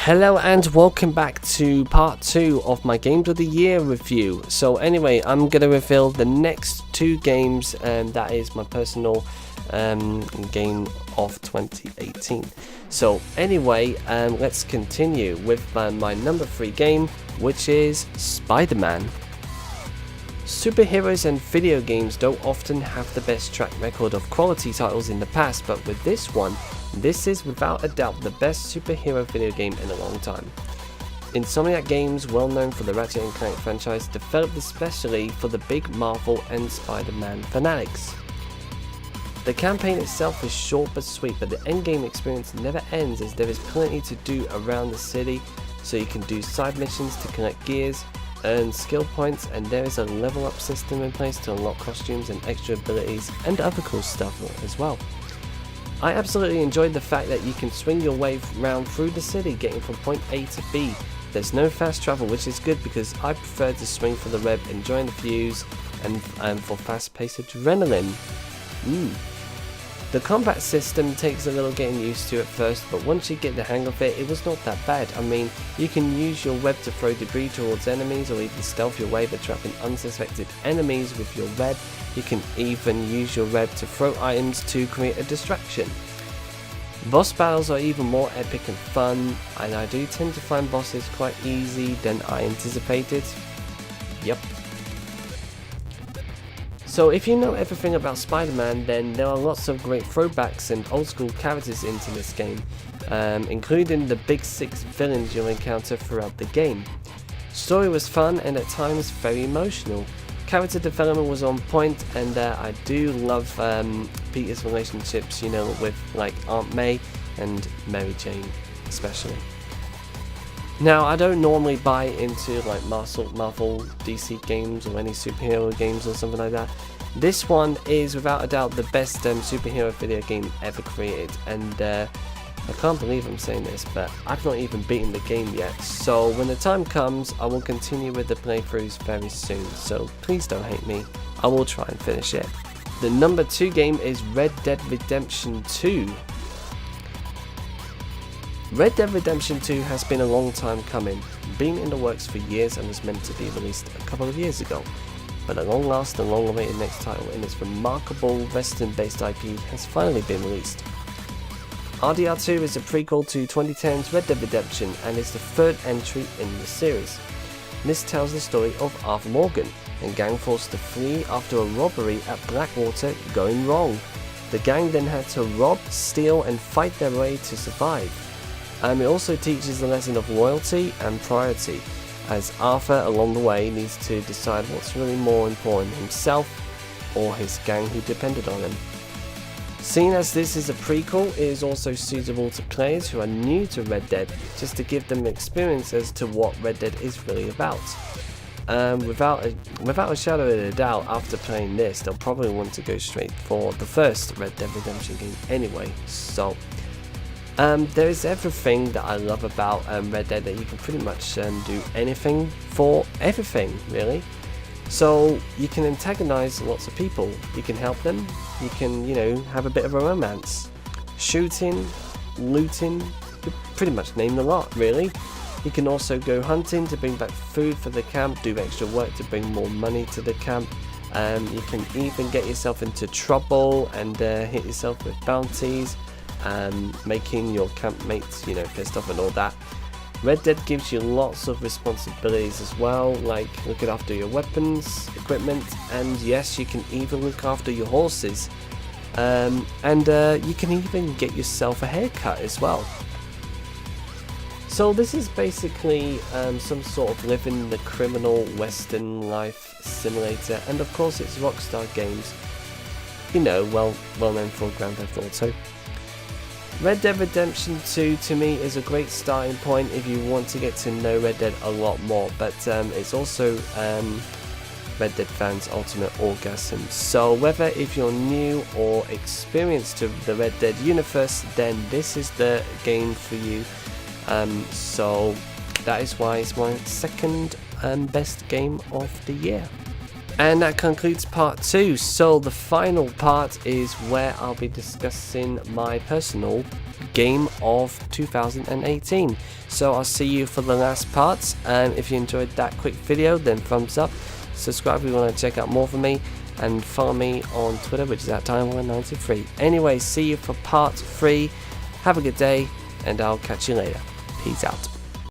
Hello and welcome back to part 2 of my Games of the Year review. So anyway, I'm going to reveal the next 2 games, and that is my personal game of 2018. So anyway, let's continue with my number 3 game, which is Spider-Man. Superheroes and video games don't often have the best track record of quality titles in the past, but with this one, this is without a doubt the best superhero video game in a long time. Insomniac Games, well known for the Ratchet & Clank franchise, developed especially for the big Marvel and Spider-Man fanatics. The campaign itself is short but sweet, but the endgame experience never ends as there is plenty to do around the city, so you can do side missions to collect gears, earn skill points, and there is a level up system in place to unlock costumes and extra abilities and other cool stuff as well. I absolutely enjoyed the fact that you can swing your way round through the city, getting from point A to B. There's no fast travel, which is good because I prefer to swing for the web, enjoying the views, and for fast-paced adrenaline. The combat system takes a little getting used to at first, but once you get the hang of it, it was not that bad. I mean, you can use your web to throw debris towards enemies, or even stealth your way by trapping unsuspected enemies with your web. You can even use your web to throw items to create a distraction. Boss battles are even more epic and fun, and I do tend to find bosses quite easy than I anticipated. Yep. So if you know everything about Spider-Man, then there are lots of great throwbacks and old school characters into this game, including the big 6 villains you'll encounter throughout the game. Story was fun and at times very emotional. Character development was on point, and I do love Peter's relationships, with like Aunt May and Mary Jane especially. Now, I don't normally buy into like Marvel, DC games or any superhero games or something like that. This one is without a doubt the best superhero video game ever created, and I can't believe I'm saying this, but I've not even beaten the game yet. So when the time comes, I will continue with the playthroughs very soon, so please don't hate me. I will try and finish it. The number 2 game is Red Dead Redemption 2. Red Dead Redemption 2 has been a long time coming, been in the works for years and was meant to be released a couple of years ago. But at long last, the long-awaited next title in its remarkable Western-based IP has finally been released. RDR2 is a prequel to 2010's Red Dead Redemption and is the 3rd entry in the series. This tells the story of Arthur Morgan, a gang forced to flee after a robbery at Blackwater going wrong. The gang then had to rob, steal and fight their way to survive. It also teaches the lesson of loyalty and priority, as Arthur along the way needs to decide what's really more important, himself or his gang who depended on him. Seeing as this is a prequel, it is also suitable to players who are new to Red Dead, just to give them experience as to what Red Dead is really about. Without a shadow of a doubt, after playing this, they'll probably want to go straight for the first Red Dead Redemption game anyway. So there is everything that I love about Red Dead, that you can pretty much do anything for everything, really. So you can antagonize lots of people, you can help them, you can, have a bit of a romance. Shooting, looting, you pretty much name the lot, really. You can also go hunting to bring back food for the camp, do extra work to bring more money to the camp. You can even get yourself into trouble and hit yourself with bounties, making your campmates, pissed off and all that. Red Dead gives you lots of responsibilities as well, like looking after your weapons, equipment, and yes, you can even look after your horses. And you can even get yourself a haircut as well. So this is basically some sort of living the criminal western life simulator, and of course it's Rockstar Games, well known for Grand Theft Auto. Red Dead Redemption 2 to me is a great starting point if you want to get to know Red Dead a lot more, but it's also Red Dead fans' ultimate orgasm. So whether if you're new or experienced to the Red Dead universe, then this is the game for you. So that is why it's my second best game of the year. And that concludes part 2. So the final part is where I'll be discussing my personal game of 2018. So I'll see you for the last parts, and if you enjoyed that quick video, then thumbs up, subscribe if you want to check out more from me, and follow me on Twitter, which is at Time193. Anyway, see you for part 3. Have a good day, and I'll catch you later. Peace out.